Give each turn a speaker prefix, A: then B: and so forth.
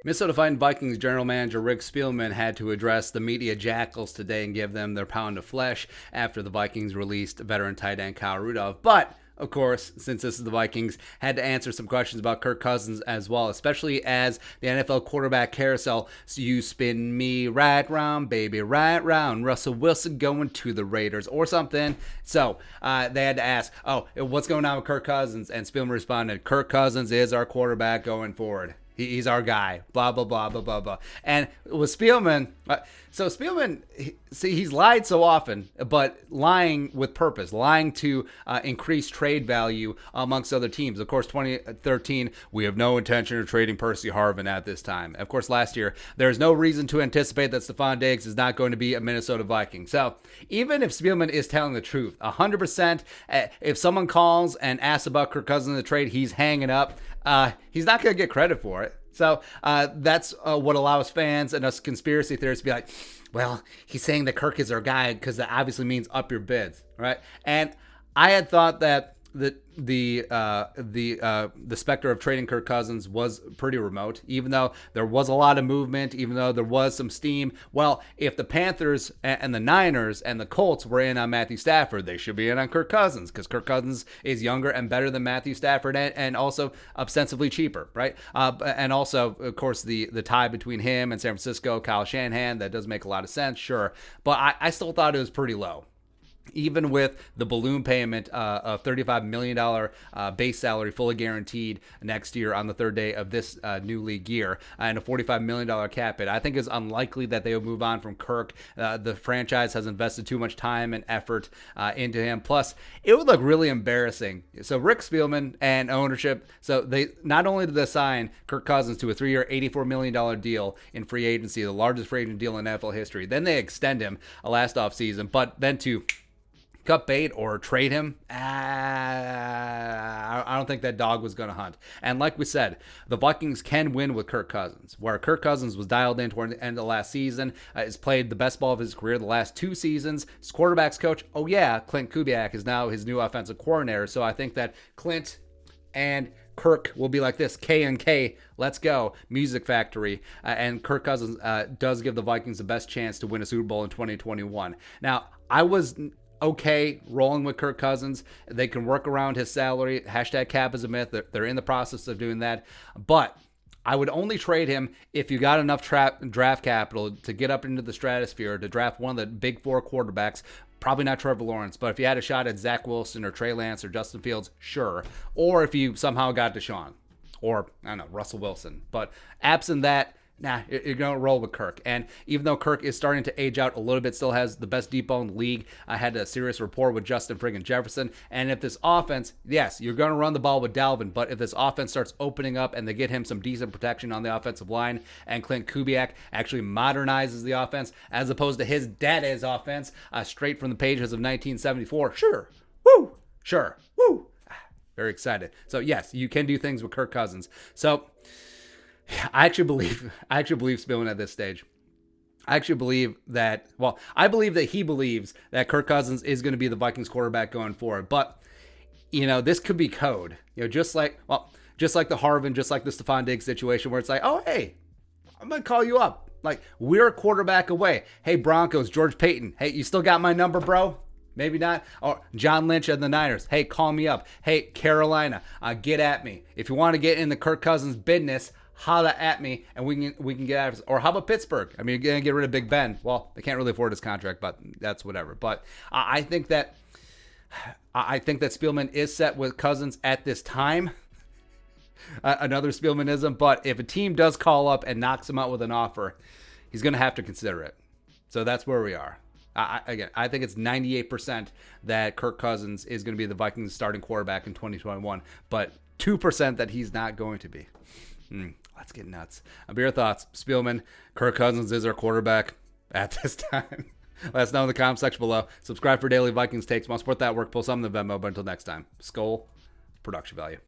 A: Minnesota Vikings general manager Rick Spielman had to address the media jackals today and give them their pound of flesh after the Vikings released veteran tight end Kyle Rudolph. But of course, since this is the Vikings, had to answer some questions about Kirk Cousins as well, especially as the NFL quarterback carousel. So you spin me right round, baby, right round. Russell Wilson going to the Raiders or something. So they had to ask, what's going on with Kirk Cousins? And Spielman responded, Kirk Cousins is our quarterback going forward. He's our guy, blah, blah, blah, blah, blah, blah. And with Spielman, he's lied so often, but lying with purpose, lying to increase trade value amongst other teams. Of course, 2013, we have no intention of trading Percy Harvin at this time. Of course, last year, there's no reason to anticipate that Stephon Diggs is not going to be a Minnesota Viking. So even if Spielman is telling the truth, 100%, if someone calls and asks about Kirk Cousins in the trade, he's hanging up. He's not going to get credit for it. So that's what allows fans and us conspiracy theorists to be like, well, he's saying that Kirk is our guy because that obviously means up your bids, right? And I had thought that the specter of trading Kirk Cousins was pretty remote, even though there was a lot of movement, even though there was some steam. Well, if the Panthers and the Niners and the Colts were in on Matthew Stafford, they should be in on Kirk Cousins because Kirk Cousins is younger and better than Matthew Stafford and also ostensibly cheaper, right? And also, of course, the tie between him and San Francisco, Kyle Shanahan, that does make a lot of sense, sure. But I still thought it was pretty low. Even with the balloon payment of $35 million base salary fully guaranteed next year on the third day of this new league year and a $45 million cap hit, I think it's unlikely that they will move on from Kirk. The franchise has invested too much time and effort into him. Plus, it would look really embarrassing. So Rick Spielman and ownership, so they not only did they sign Kirk Cousins to a 3-year, $84 million deal in free agency, the largest free agent deal in NFL history, then they extend him last offseason, but then to cut bait or trade him, I don't think that dog was going to hunt. And like we said, the Vikings can win with Kirk Cousins, where Kirk Cousins was dialed in toward the end of last season, has played the best ball of his career the last 2 seasons. His quarterback's coach, Clint Kubiak, is now his new offensive coordinator. So I think that Clint and Kirk will be like this, K&K, let's go, Music Factory. And Kirk Cousins does give the Vikings the best chance to win a Super Bowl in 2021. Now, I was okay rolling with Kirk Cousins. They can work around his salary. Hashtag cap is a myth. They're in the process of doing that. But I would only trade him if you got enough draft capital to get up into the stratosphere to draft one of the big 4 quarterbacks. Probably not Trevor Lawrence, but if you had a shot at Zach Wilson or Trey Lance or Justin Fields, sure. Or if you somehow got Deshaun or, I don't know, Russell Wilson. But absent that, nah, you're going to roll with Kirk. And even though Kirk is starting to age out a little bit, still has the best deep ball in the league. I had a serious rapport with Justin friggin' Jefferson. And if this offense, yes, you're going to run the ball with Dalvin, but if this offense starts opening up and they get him some decent protection on the offensive line and Clint Kubiak actually modernizes the offense as opposed to his dad's offense straight from the pages of 1974, sure, woo, sure, woo. Very excited. So yes, you can do things with Kirk Cousins. So I actually believe Spielman at this stage. I believe that he believes that Kirk Cousins is going to be the Vikings quarterback going forward. But, this could be code. Just like the Harvin, just like the Stephon Diggs situation where it's like, oh, hey, I'm going to call you up. Like, we're a quarterback away. Hey, Broncos, George Payton. Hey, you still got my number, bro? Maybe not. Or John Lynch and the Niners. Hey, call me up. Hey, Carolina, get at me. If you want to get in the Kirk Cousins business, holla at me, and we can get out of it. Or how about Pittsburgh? I mean, you're going to get rid of Big Ben. Well, they can't really afford his contract, but that's whatever. But I think that Spielman is set with Cousins at this time. Another Spielmanism. But if a team does call up and knocks him out with an offer, he's going to have to consider it. So that's where we are. I think it's 98% that Kirk Cousins is going to be the Vikings starting quarterback in 2021, but 2% that he's not going to be. Let's get nuts. Be your thoughts. Spielman, Kirk Cousins is our quarterback at this time. Let us know in the comment section below. Subscribe for daily Vikings takes. Want to support that work, pull some in the Venmo. But until next time, Skull, production value.